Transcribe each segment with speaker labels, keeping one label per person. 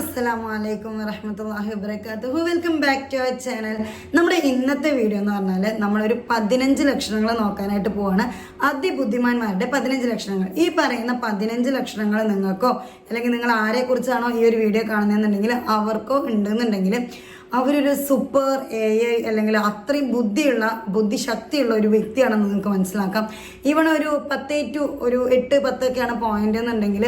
Speaker 1: അസ്സലാമലൈക്കും വറഹ്മത്തുള്ളാഹി വബറകാതുഹു. Welcome back to our channel. നമ്മുടെ ഇന്നത്തെ വീഡിയോ എന്ന് പറഞ്ഞാൽ നമ്മളൊരു 15 ലക്ഷണങ്ങൾ നോക്കാനായിട്ട് പോവാണ്. അതിബുദ്ധിമാന്മാരുടെ 15 ലക്ഷണങ്ങൾ. ഈ പറയുന്ന 15 ലക്ഷണങ്ങൾ നിങ്ങൾക്കോ അല്ലെങ്കിൽ നിങ്ങൾ ആരെക്കുറിച്ചാണോ ഈ ഒരു വീഡിയോ കാണുന്നതെന്നുണ്ടെങ്കിൽ അവർക്കോ ഉണ്ടെന്നുണ്ടെങ്കിൽ അവരൊരു സൂപ്പർ AI അല്ലെങ്കിൽ അത്രയും ബുദ്ധിശക്തിയുള്ള ഒരു വ്യക്തിയാണെന്ന് നിങ്ങൾക്ക് മനസ്സിലാക്കാം. ഈവൺ ഒരു 10 ഒക്കെയാണ് പോയിന്റ് എന്നുണ്ടെങ്കിൽ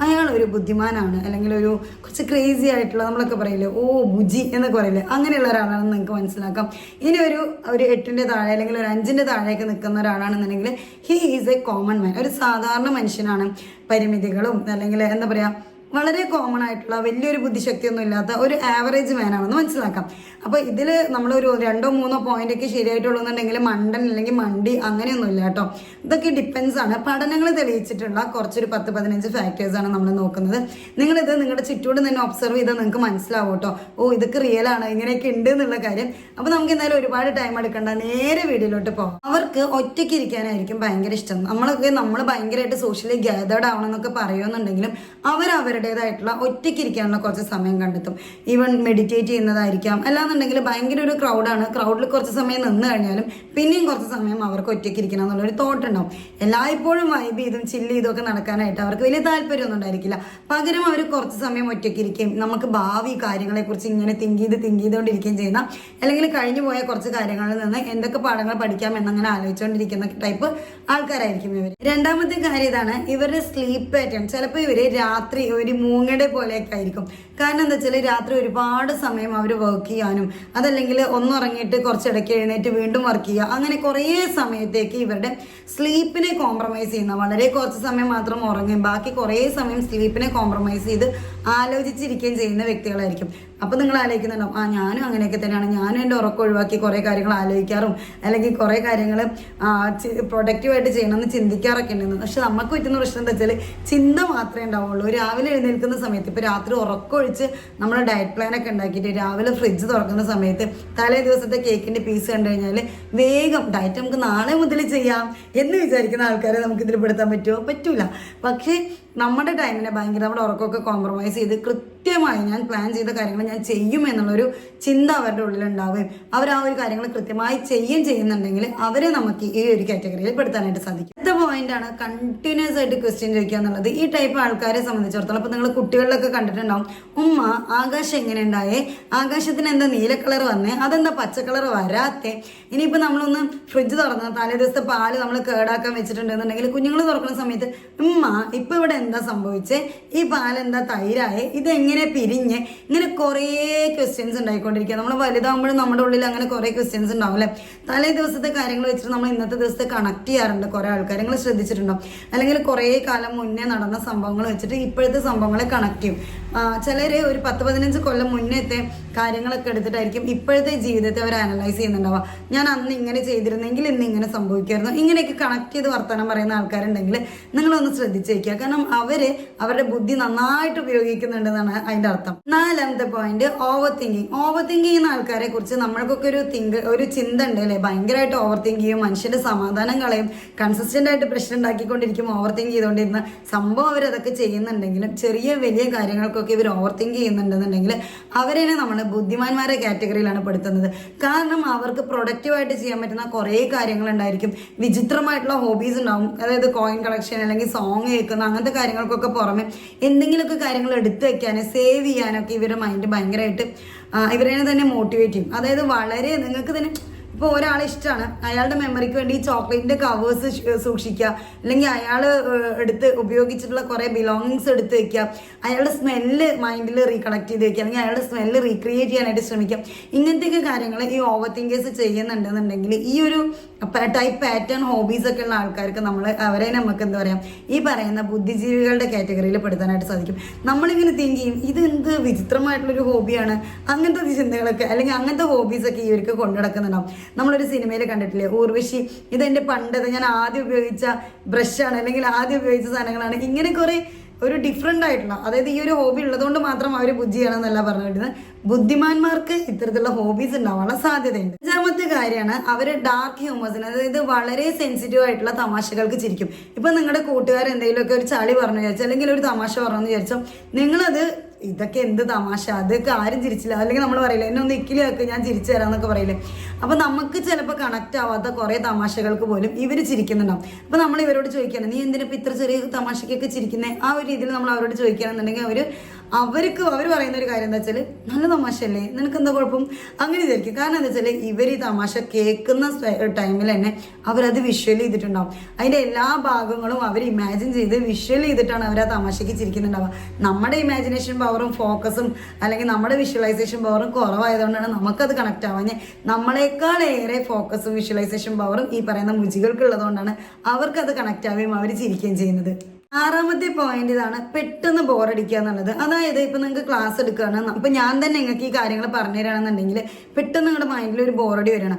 Speaker 1: അയാൾ ഒരു ബുദ്ധിമാനാണ്, അല്ലെങ്കിൽ ഒരു കുറച്ച് ക്രേസി ആയിട്ടുള്ള, നമ്മളൊക്കെ പറയില്ലേ ബുജി എന്നൊക്കെ പറയില്ലേ, അങ്ങനെയുള്ള ഒരാളാണെന്ന് നിങ്ങൾക്ക് മനസ്സിലാക്കാം. ഇനി ഒരു 8ന്റെ താഴെ അല്ലെങ്കിൽ ഒരു 5ന്റെ താഴേക്ക് നിൽക്കുന്ന ഒരാളാണെന്നുണ്ടെങ്കിൽ he is a common man, ഒരു സാധാരണ മനുഷ്യനാണ്. പരിമിതികളും അല്ലെങ്കിൽ എന്താ പറയുക, വളരെ കോമൺ ആയിട്ടുള്ള വലിയൊരു ബുദ്ധിശക്തിയൊന്നും ഇല്ലാത്ത ഒരു ആവറേജ് മാനാണെന്ന് മനസ്സിലാക്കാം. അപ്പോൾ ഇതിൽ നമ്മളൊരു 2-3 പോയിന്റൊക്കെ ശരിയായിട്ടുള്ളൂന്നുണ്ടെങ്കിൽ മണ്ടൻ അല്ലെങ്കിൽ മണ്ടി അങ്ങനെയൊന്നുമില്ല കേട്ടോ. ഇതൊക്കെ ഡിപ്പെൻസ് ആണ്. പഠനങ്ങൾ തെളിയിച്ചിട്ടുള്ള കുറച്ചൊരു 10-15 ഫാക്ടേഴ്സാണ് നമ്മൾ നോക്കുന്നത്. നിങ്ങളിത് നിങ്ങളുടെ ചുറ്റോട് തന്നെ ഒബ്സർവ് ചെയ്താൽ നിങ്ങൾക്ക് മനസ്സിലാവും കേട്ടോ. ഇതൊക്കെ റിയൽ ആണ്, ഇങ്ങനെയൊക്കെ ഉണ്ട് എന്നുള്ള കാര്യം. അപ്പോൾ നമുക്ക് എന്തായാലും ഒരുപാട് ടൈം എടുക്കണ്ട, നേരെ വീഡിയോയിലോട്ട് പോകാം. അവർക്ക് ഒറ്റയ്ക്ക് ഇരിക്കാനായിരിക്കും ഭയങ്കര ഇഷ്ടം. നമ്മൾ ഭയങ്കരമായിട്ട് സോഷ്യലി ഗ്യാതേർഡ് ആവണം എന്നൊക്കെ പറയുമെന്നുണ്ടെങ്കിലും അവരുടേതായിട്ടുള്ള ഒറ്റയ്ക്ക് ഇരിക്കാനുള്ള കുറച്ച് സമയം കണ്ടെത്തും. ഈവൻ മെഡിറ്റേറ്റ് ചെയ്യുന്നതായിരിക്കാം, അല്ലാന്നുണ്ടെങ്കിൽ ഭയങ്കര ഒരു ക്രൗഡിൽ കുറച്ച് സമയം നിന്ന് കഴിഞ്ഞാലും പിന്നെയും കുറച്ച് സമയം അവർക്ക് ഒറ്റയ്ക്ക് ഇരിക്കണം എന്നുള്ളൊരു തോട്ട് ഉണ്ടാവും. എല്ലായ്പ്പോഴും വൈബ് ചെയ്തും ചില്ല് ചെയ്തൊക്കെ നടക്കാനായിട്ട് അവർക്ക് വലിയ താല്പര്യമൊന്നും ഉണ്ടായിരിക്കില്ല. പകരം അവർ കുറച്ച് സമയം ഒറ്റയ്ക്ക് ഇരിക്കുകയും നമുക്ക് ഭാവി കാര്യങ്ങളെക്കുറിച്ച് ഇങ്ങനെ തിങ്ക് ചെയ്തുകൊണ്ടിരിക്കുകയും ചെയ്യുന്ന, അല്ലെങ്കിൽ കഴിഞ്ഞു പോയ കുറച്ച് കാര്യങ്ങളിൽ നിന്ന് എന്തൊക്കെ പാഠങ്ങൾ പഠിക്കാം എന്നങ്ങനെ ആലോചിച്ചുകൊണ്ടിരിക്കുന്ന ടൈപ്പ് ആൾക്കാരായിരിക്കും ഇവർ. രണ്ടാമത്തെ കാര്യം ഇതാണ്, ഇവരുടെ സ്ലീപ്പ് പാറ്റേൺ. ചിലപ്പോൾ ഇവര് രാത്രി ഒരു മൂങ്ങയുടെ പോലെയൊക്കെ ആയിരിക്കും. കാരണം എന്താ വെച്ചാൽ രാത്രി ഒരുപാട് സമയം അവർ വർക്ക് ചെയ്യാനും, അതല്ലെങ്കിൽ ഒന്നുറങ്ങിയിട്ട് കുറച്ചിടയ്ക്ക് എഴുന്നേറ്റ് വീണ്ടും വർക്ക് ചെയ്യുക, അങ്ങനെ കുറേ സമയത്തേക്ക് ഇവരുടെ സ്ലീപ്പിനെ കോംപ്രമൈസ് ചെയ്യുന്ന, വളരെ കുറച്ച് സമയം മാത്രം ഉറങ്ങുകയും ബാക്കി കുറേ സമയം സ്ലീപ്പിനെ കോംപ്രമൈസ് ചെയ്ത് ആലോചിച്ചിരിക്കുകയും ചെയ്യുന്ന വ്യക്തികളായിരിക്കും. അപ്പം നിങ്ങൾ ആലോചിക്കുന്നുണ്ടാവും, ഞാനും അങ്ങനെയൊക്കെ തന്നെയാണ്, ഞാനും എൻ്റെ ഉറക്കം ഒഴിവാക്കി കുറേ കാര്യങ്ങൾ ആലോചിക്കാറും അല്ലെങ്കിൽ കുറേ കാര്യങ്ങൾ പ്രൊഡക്റ്റീവായിട്ട് ചെയ്യണമെന്ന് ചിന്തിക്കാറൊക്കെ ഉണ്ടെന്ന്. പക്ഷെ നമുക്ക് പറ്റുന്ന പ്രശ്നം എന്താ വെച്ചാൽ ചിന്ത മാത്രമേ ഉണ്ടാവുള്ളൂ. രാവിലെ എഴുന്നേൽക്കുന്ന സമയത്ത്, ഇപ്പോൾ രാത്രി ഉറക്കമൊഴിച്ച് നമ്മൾ ഡയറ്റ് പ്ലാനൊക്കെ ഉണ്ടാക്കിയിട്ട് രാവിലെ ഫ്രിഡ്ജ് തുറക്കുന്ന സമയത്ത് തലേ ദിവസത്തെ കേക്കിൻ്റെ പീസ് കണ്ടു കഴിഞ്ഞാൽ വേഗം ഡയറ്റ് നമുക്ക് നാളെ മുതൽ ചെയ്യാം എന്ന് വിചാരിക്കുന്ന ആൾക്കാരെ നമുക്ക് ഇതിൽ പെടുത്താൻ പറ്റുമോ? പറ്റൂല. പക്ഷേ നമ്മുടെ ടൈമിനെ നമ്മുടെ ഉറക്കമൊക്കെ കോംപ്രമൈസ് ചെയ്ത് കൃത്യമായി ഞാൻ പ്ലാൻ ചെയ്ത കാര്യങ്ങൾ ഞാൻ ചെയ്യും എന്നുള്ളൊരു ചിന്ത അവരുടെ ഉള്ളിലുണ്ടാവുകയും അവർ ആ ഒരു കാര്യങ്ങൾ കൃത്യമായി ചെയ്യുന്നുണ്ടെങ്കിൽ അവരെ നമുക്ക് ഈ ഒരു കാറ്റഗറിയിൽ പെടുത്താനായിട്ട് സാധിക്കും. അടുത്ത പോയിന്റാണ് കണ്ടിന്യൂസ് ആയിട്ട് ക്വസ്റ്റ്യൻ ചോദിക്കുക എന്നുള്ളത്. ഈ ടൈപ്പ് ആൾക്കാരെ സംബന്ധിച്ചിടത്തോളം ഇപ്പോൾ നിങ്ങൾ കുട്ടികളിലൊക്കെ കണ്ടിട്ടുണ്ടാവും, ഉമ്മ ആകാശം എങ്ങനെ ഉണ്ടായേ, ആകാശത്തിന് എന്താ നീല കളർ വന്നേ, അതെന്താ പച്ച കളർ വരാത്തേ. ഇനിയിപ്പോൾ നമ്മളൊന്ന് ഫ്രിഡ്ജ് തുറന്ന് തലേ ദിവസത്തെ പാല് നമ്മൾ കേടാക്കാൻ വെച്ചിട്ടുണ്ടെന്നുണ്ടെങ്കിൽ കുഞ്ഞുങ്ങൾ തുറക്കുന്ന സമയത്ത് ഉമ്മ ഇപ്പം ഇവിടെ എന്താ സംഭവിച്ചേ, ഈ പാലെന്താ തൈരായേ, ഇതെങ്ങനെ പിരിഞ്ഞ്, ഇങ്ങനെ കുറേ ക്വസ്റ്റ്യൻസ് ഉണ്ടായിക്കൊണ്ടിരിക്കുക. നമ്മൾ വലുതാകുമ്പോഴും നമ്മുടെ ഉള്ളിൽ അങ്ങനെ കുറേ ക്വസ്റ്റ്യൻസ് ഉണ്ടാവും അല്ലേ. തലേ ദിവസത്തെ കാര്യങ്ങൾ വെച്ചിട്ട് നമ്മൾ ഇന്നത്തെ ദിവസത്തെ കണക്ട് ചെയ്യാറുണ്ട് കുറേ ആൾക്കാർ. നിങ്ങൾ ശ്രദ്ധിച്ചിട്ടുണ്ടോ? അല്ലെങ്കിൽ കുറേ കാലം മുന്നേ നടന്ന സംഭവങ്ങൾ വെച്ചിട്ട് ഇപ്പോഴത്തെ സംഭവങ്ങളെ കണക്ട് ചെയ്യും. ചിലർ ഒരു 10-15 കൊല്ലം മുന്നേത്തെ കാര്യങ്ങളൊക്കെ എടുത്തിട്ടായിരിക്കും ഇപ്പോഴത്തെ ജീവിതത്തെ അവർ അനലൈസ് ചെയ്യുന്നുണ്ടാവുക. ഞാൻ അന്ന് ഇങ്ങനെ ചെയ്തിരുന്നെങ്കിൽ ഇന്ന് ഇങ്ങനെ സംഭവിക്കുമായിരുന്നു. ഇങ്ങനെയൊക്കെ കണക്ട് ചെയ്ത് വർത്തമാനം പറയുന്ന ആൾക്കാരുണ്ടെങ്കിൽ നിങ്ങളൊന്ന് ശ്രദ്ധിച്ചേക്കുക. കാരണം അവരുടെ ബുദ്ധി നന്നായിട്ട് ഉപയോഗിക്കുന്നുണ്ടെന്നാണ് അതിന്റെ അർത്ഥം. 4ാമത്തെ point, over thinking. Over think ചെയ്യുന്ന ആൾക്കാരെ കുറിച്ച് നമ്മൾക്കൊക്കെ ഒരു ചിന്ത ഉണ്ട് അല്ലേ. ഭയങ്കരമായിട്ട് ഓവർ തിങ്ക് ചെയ്യും, മനുഷ്യന്റെ സമാധാനം കളയും, കൺസിസ്റ്റന്റ് ആയിട്ട് പ്രശ്നം ഉണ്ടാക്കിക്കൊണ്ടിരിക്കും ഓവർ തിങ്ക് ചെയ്തുകൊണ്ടിരുന്ന സംഭവം. അവരതൊക്കെ ചെയ്യുന്നുണ്ടെങ്കിലും ചെറിയ വലിയ കാര്യങ്ങൾക്കൊക്കെ ഇവർ ഓവർ തിങ്ക് ചെയ്യുന്നുണ്ടെന്നുണ്ടെങ്കിൽ അവരെ നമ്മൾ ബുദ്ധിമാന്മാരെ കാറ്റഗറിയിലാണ് പെടുത്തുന്നത്. കാരണം അവർക്ക് പ്രൊഡക്റ്റീവായിട്ട് ചെയ്യാൻ പറ്റുന്ന കുറേ കാര്യങ്ങൾ ഉണ്ടായിരിക്കും. വിചിത്രമായിട്ടുള്ള ഹോബീസ് ഉണ്ടാവും. അതായത് കോയിൻ കളക്ഷൻ അല്ലെങ്കിൽ സോങ് കേൾക്കുന്ന അങ്ങനത്തെ കാര്യങ്ങൾക്കൊക്കെ പുറമെ എന്തെങ്കിലുമൊക്കെ കാര്യങ്ങൾ എടുത്തു വെക്കാനും സേവ് ചെയ്യാനൊക്കെ ഇവരുടെ മൈൻഡ് ഭയങ്കരമായിട്ട് ഇവരെ തന്നെ മോട്ടിവേറ്റ് ചെയ്യും. അതായത് വളരെ നിങ്ങൾക്ക് തന്നെ ഇപ്പോൾ ഒരാളെ ഇഷ്ടമാണ്, അയാളുടെ മെമ്മറിക്ക് വേണ്ടി ഈ ചോക്ലേറ്റിൻ്റെ കവേഴ്സ് സൂക്ഷിക്കുക, അല്ലെങ്കിൽ അയാൾ ഉപയോഗിച്ചിട്ടുള്ള കുറേ ബിലോങ്ങിങ്സ് എടുത്ത് വെക്കുക, അയാളുടെ സ്മെല്ല് മൈൻഡിൽ റീകളക്ട് ചെയ്ത് വെക്കുക, അല്ലെങ്കിൽ അയാളുടെ സ്മെല്ല് റീക്രിയേറ്റ് ചെയ്യാനായിട്ട് ശ്രമിക്കാം. ഇങ്ങനത്തെയൊക്കെ കാര്യങ്ങൾ ഈ ഓവർ തിങ്കേഴ്സ് ചെയ്യുന്നുണ്ടെന്നുണ്ടെങ്കിൽ ഈ ഒരു ടൈപ്പ് പാറ്റേൺ ഹോബീസൊക്കെ ഉള്ള ആൾക്കാർക്ക് അവരെ നമുക്ക് എന്താ പറയുക, ഈ പറയുന്ന ബുദ്ധിജീവികളുടെ കാറ്റഗറിയിൽ പെടുത്താനായിട്ട് സാധിക്കും. നമ്മളിങ്ങനെ തിങ്ക് ചെയ്യും, ഇത് എന്ത് വിചിത്രമായിട്ടുള്ളൊരു ഹോബിയാണ്, അങ്ങനത്തെ ചിന്തകളൊക്കെ അല്ലെങ്കിൽ അങ്ങനത്തെ ഹോബീസൊക്കെ ഇവർക്ക് കൊണ്ടുനടക്കുന്നുണ്ടാവും. നമ്മളൊരു സിനിമയിൽ കണ്ടിട്ടില്ലേ, ഊർവശി, ഇതെൻ്റെ പണ്ടത് ഞാൻ ആദ്യം ഉപയോഗിച്ച ബ്രഷാണ് അല്ലെങ്കിൽ ആദ്യം ഉപയോഗിച്ച സാധനങ്ങളാണ്. ഇങ്ങനെ കുറേ ഒരു ഡിഫറെൻ്റ് ആയിട്ടുള്ള, അതായത് ഈ ഒരു ഹോബി ഉള്ളതുകൊണ്ട് മാത്രം അവർ ബുദ്ധിയാണെന്നല്ല പറഞ്ഞിരുന്നത്. ബുദ്ധിമാന്മാർക്ക് ഇത്തരത്തിലുള്ള ഹോബീസ് ഉണ്ടാവാനുള്ള സാധ്യതയുണ്ട്. 5ാമത്തെ കാര്യമാണ് അവർ ഡാർക്ക് ഹ്യൂമേഴ്സിന്, അതായത് വളരെ സെൻസിറ്റീവ് ആയിട്ടുള്ള തമാശകൾക്ക് ചിരിക്കും. ഇപ്പം നിങ്ങളുടെ കൂട്ടുകാർ എന്തെങ്കിലുമൊക്കെ ഒരു ചളി പറഞ്ഞു വിചാരിച്ചു അല്ലെങ്കിൽ ഒരു തമാശ പറഞ്ഞു വിചാരിച്ചോ, നിങ്ങളത് ഇതൊക്കെ എന്ത് തമാശ, അതൊക്കെ ആരും ചിരിച്ചില്ല, അല്ലെങ്കിൽ നമ്മൾ പറയില്ല എന്നെ ഒന്ന് ഇക്കിലിയാക്കുക ഞാൻ ചിരിച്ചു തരാമെന്നൊക്കെ പറയില്ലേ. അപ്പോൾ നമുക്ക് ചിലപ്പോൾ കണക്റ്റ് ആവാത്ത കുറേ തമാശകൾക്ക് പോലും ഇവർ ചിരിക്കുന്നുണ്ടാവും. അപ്പോൾ നമ്മൾ ഇവരോട് ചോദിക്കുകയാണ്, നീ എന്തിനിപ്പോൾ ഇത്ര ചെറിയ തമാശയ്ക്കൊക്കെ ചിരിക്കുന്നത്, ആ ഒരു രീതിയിൽ നമ്മൾ അവരോട് ചോദിക്കുകയാണെന്നുണ്ടെങ്കിൽ അവർ പറയുന്ന ഒരു കാര്യം എന്താ വെച്ചാൽ, നല്ല തമാശയല്ലേ, നിനക്ക് എന്താ കുഴപ്പം, അങ്ങനെ വിചാരിക്കും. കാരണം എന്താ വെച്ചാൽ ഇവർ ഈ തമാശ കേൾക്കുന്ന ടൈമിൽ തന്നെ അവരത് വിഷ്വൽ ചെയ്തിട്ടുണ്ടാവും. അതിൻ്റെ എല്ലാ ഭാഗങ്ങളും അവർ ഇമാജിൻ ചെയ്ത് വിഷ്വൽ ചെയ്തിട്ടാണ് അവർ ആ തമാശയ്ക്ക് ചിരിക്കുന്നുണ്ടാവുക. നമ്മുടെ ഇമാജിനേഷൻ പവറും ഫോക്കസും അല്ലെങ്കിൽ നമ്മുടെ വിഷ്വലൈസേഷൻ പവറും കുറവായതുകൊണ്ടാണ് നമുക്കത് കണക്ട് ആവാൻ. നമ്മളെക്കാളേറെ ഫോക്കസും വിഷ്വലൈസേഷൻ പവറും ഈ പറയുന്ന മുജികൾക്ക് ഉള്ളതുകൊണ്ടാണ് അവർക്കത് കണക്ട് ആവുകയും അവർ ചിരിക്കുകയും ചെയ്യുന്നത്. ആറാമത്തെ പോയിന്റ് ഇതാണ്, പെട്ടെന്ന് ബോറടിക്കുക എന്നുള്ളത്. അതായത് ഇപ്പൊ നിങ്ങൾക്ക് ക്ലാസ് എടുക്കുകയാണ്, ഇപ്പൊ ഞാൻ തന്നെ നിങ്ങൾക്ക് ഈ കാര്യങ്ങൾ പറഞ്ഞു തരാണെന്നുണ്ടെങ്കിൽ പെട്ടെന്ന് നിങ്ങളുടെ മൈൻഡിൽ ഒരു ബോറടി വരണം.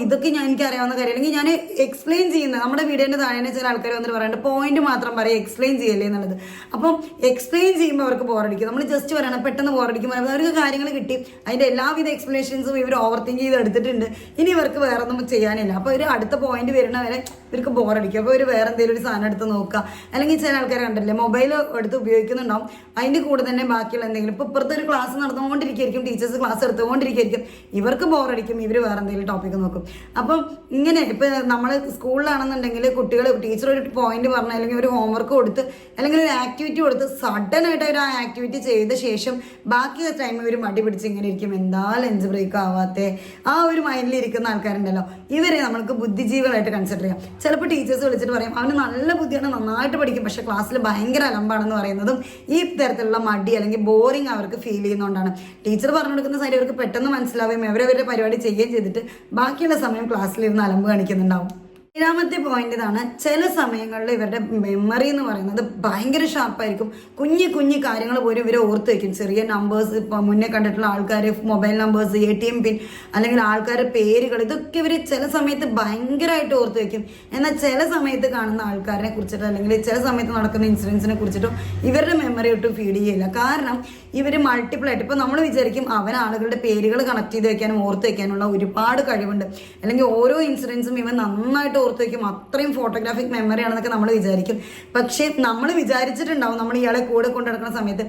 Speaker 1: ഇതൊക്കെ എനിക്ക് അറിയാവുന്ന കാര്യം, അല്ലെങ്കിൽ ഞാൻ എക്സ്പ്ലെയിൻ ചെയ്യുന്നത് നമ്മുടെ വീഡിയോന്റെ താഴെ ചില ആൾക്കാർ വന്നിട്ട് പറയാണ്ട് പോയിന്റ് മാത്രം പറയും, എക്സ്പ്ലെയിൻ ചെയ്യല്ലേ എന്നുള്ളത്. അപ്പം എക്സ്പ്ലെയിൻ ചെയ്യുമ്പോൾ അവർക്ക് ബോറടിക്കും. നമ്മൾ ജസ്റ്റ് പറയണം പെട്ടെന്ന് ബോറടിക്കും, അവർക്ക് കാര്യങ്ങൾ കിട്ടി, അതിന്റെ എല്ലാവിധ എക്സ്പ്ലനേഷൻസും ഇവർ ഓവർ തിങ്ക് ചെയ്ത് എടുത്തിട്ടുണ്ട്, ഇനി ഇവർക്ക് വേറെ ഒന്നും ചെയ്യാനില്ല. അപ്പോൾ ഒരു അടുത്ത പോയിന്റ് വരുന്ന വരെ ഇവർക്ക് ബോറടിക്കും. അപ്പോൾ ഒരു വേറെ എന്തെങ്കിലും ഒരു സാധനം എടുത്ത് നോക്കുക, അല്ലെങ്കിൽ ചില ആൾക്കാർ കണ്ടില്ലേ മൊബൈൽ എടുത്ത് ഉപയോഗിക്കുന്നുണ്ടാവും, അതിൻ്റെ കൂടെ തന്നെ ബാക്കിയുള്ള എന്തെങ്കിലും ഇപ്പോൾ ഇപ്പുറത്തെ ഒരു ക്ലാസ് നടന്നുകൊണ്ടിരിക്കും, ടീച്ചേഴ്സ് ക്ലാസ് എടുത്തുകൊണ്ടിരിക്കും, ഇവർക്ക് ബോറടിക്കും, ഇവർ വേറെ എന്തെങ്കിലും ടോപ്പിക്ക് നോക്കും. അപ്പം ഇങ്ങനെ ഇപ്പം നമ്മൾ സ്കൂളിലാണെന്നുണ്ടെങ്കിൽ കുട്ടികൾ ടീച്ചർ ഒരു പോയിന്റ് പറഞ്ഞ അല്ലെങ്കിൽ ഒരു ഹോംവർക്ക് കൊടുത്ത് അല്ലെങ്കിൽ ഒരു ആക്ടിവിറ്റി കൊടുത്ത് സഡൻ ആയിട്ട് അവർ ആ ആക്ടിവിറ്റി ചെയ്ത ശേഷം ബാക്കി ടൈം ഇവർ മടി പിടിച്ച് ഇങ്ങനെ ഇരിക്കും, എന്താ ലഞ്ച് ബ്രേക്ക് ആവാത്തെ, ആ ഒരു മൈൻഡിൽ ഇരിക്കുന്ന ആൾക്കാരുണ്ടല്ലോ, ഇവരെ നമ്മൾക്ക് ബുദ്ധിജീവികളായിട്ട് കൺസിഡർ ചെയ്യാം. ചിലപ്പോൾ ടീച്ചേഴ്സ് വിളിച്ചിട്ട് പറയും അവന് നല്ല ബുദ്ധിയാണ്, നന്നായിട്ട് പഠിക്കും, പക്ഷെ ക്ലാസ്സിൽ ഭയങ്കര അലമ്പാണെന്ന് പറയുന്നതും ഈ തരത്തിലുള്ള മടി അല്ലെങ്കിൽ ബോറിങ് അവർക്ക് ഫീൽ ചെയ്യുന്നതുകൊണ്ടാണ്. ടീച്ചർ പറഞ്ഞു കൊടുക്കുന്ന കാര്യം അവർക്ക് പെട്ടെന്ന് മനസ്സിലാവുകയും അവരവരുടെ പരിപാടി ചെയ്യുകയും ചെയ്തിട്ട് ബാക്കിയുള്ള സമയം ക്ലാസ്സിലിരുന്ന് അലമ്പ് കാണിക്കുന്നുണ്ടാവും. ഏഴാമത്തെ പോയിന്റ് ഇതാണ്, ചില സമയങ്ങളിൽ ഇവരുടെ മെമ്മറി എന്ന് പറയുന്നത് ഭയങ്കര ഷാർപ്പായിരിക്കും. കുഞ്ഞു കാര്യങ്ങൾ പോലും ഇവരെ ഓർത്ത് വയ്ക്കും. ചെറിയ നമ്പേഴ്സ്, ഇപ്പോൾ മുന്നേ കണ്ടിട്ടുള്ള ആൾക്കാർ മൊബൈൽ നമ്പേഴ്സ്, ATM പിൻ, അല്ലെങ്കിൽ ആൾക്കാരുടെ പേരുകൾ, ഇതൊക്കെ ഇവർ ചില സമയത്ത് ഭയങ്കരമായിട്ട് ഓർത്ത് വയ്ക്കും. എന്നാൽ ചില സമയത്ത് കാണുന്ന ആൾക്കാരെ കുറിച്ചിട്ടോ അല്ലെങ്കിൽ ചില സമയത്ത് നടക്കുന്ന ഇൻസിഡൻസിനെ കുറിച്ചിട്ടോ ഇവരുടെ മെമ്മറി ഒട്ടും ഫീഡ് ചെയ്യില്ല. കാരണം ഇവർ മൾട്ടിപ്പിൾ ആയിട്ട്, ഇപ്പോൾ നമ്മൾ വിചാരിക്കും അവൻ ആളുകളുടെ പേരുകൾ കണക്ട് ചെയ്ത് വെക്കാനും ഓർത്ത് വെക്കാനുള്ള ഒരുപാട് കഴിവുണ്ട്, അല്ലെങ്കിൽ ഓരോ ഇൻസിഡൻസും ഇവൻ നന്നായിട്ട് ഓർത്ത് വയ്ക്കും, അത്രയും ഫോട്ടോഗ്രാഫിക് മെമ്മറി ആണെന്നൊക്കെ നമ്മൾ വിചാരിക്കും. പക്ഷേ നമ്മൾ വിചാരിച്ചിട്ടുണ്ടാവും നമ്മൾ ഇയാളെ കൂടെ കൊണ്ടു നടക്കുന്ന സമയത്ത്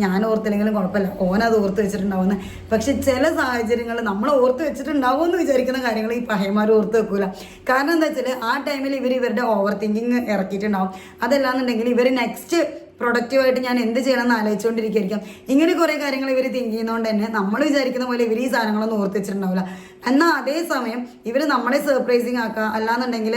Speaker 1: ഞാൻ ഓർത്തില്ലെങ്കിലും കുഴപ്പമില്ല, ഓനത് ഓർത്ത് വെച്ചിട്ടുണ്ടാവുമെന്ന്. പക്ഷെ ചില സാഹചര്യങ്ങളിൽ നമ്മൾ ഓർത്ത് വെച്ചിട്ടുണ്ടാവും എന്ന് വിചാരിക്കുന്ന കാര്യങ്ങൾ ഈ പഹയന്മാർ ഓർത്ത് വെക്കൂല. കാരണം എന്താ വെച്ചാൽ ആ ടൈമിൽ ഇവരുടെ ഓവർ തിങ്കിങ് ഇറക്കിയിട്ടുണ്ടാവും. അതല്ലാന്നുണ്ടെങ്കിൽ ഇവർ നെക്സ്റ്റ് പ്രൊഡക്റ്റീവായിട്ട് ഞാൻ എന്ത് ചെയ്യണമെന്ന് ആലോചിച്ചുകൊണ്ടിരിക്കും. ഇങ്ങനെ കുറേ കാര്യങ്ങൾ ഇവർ തിങ്ക് ചെയ്യുന്നതുകൊണ്ട് തന്നെ നമ്മൾ വിചാരിക്കുന്ന പോലെ ഇവർ ഈ സാധനങ്ങളൊന്നും ഓർത്ത് വെച്ചിട്ടുണ്ടാവില്ല. എന്നാൽ അതേസമയം ഇവർ നമ്മളെ സർപ്രൈസിങ് ആക്കുക, അല്ലാന്നുണ്ടെങ്കിൽ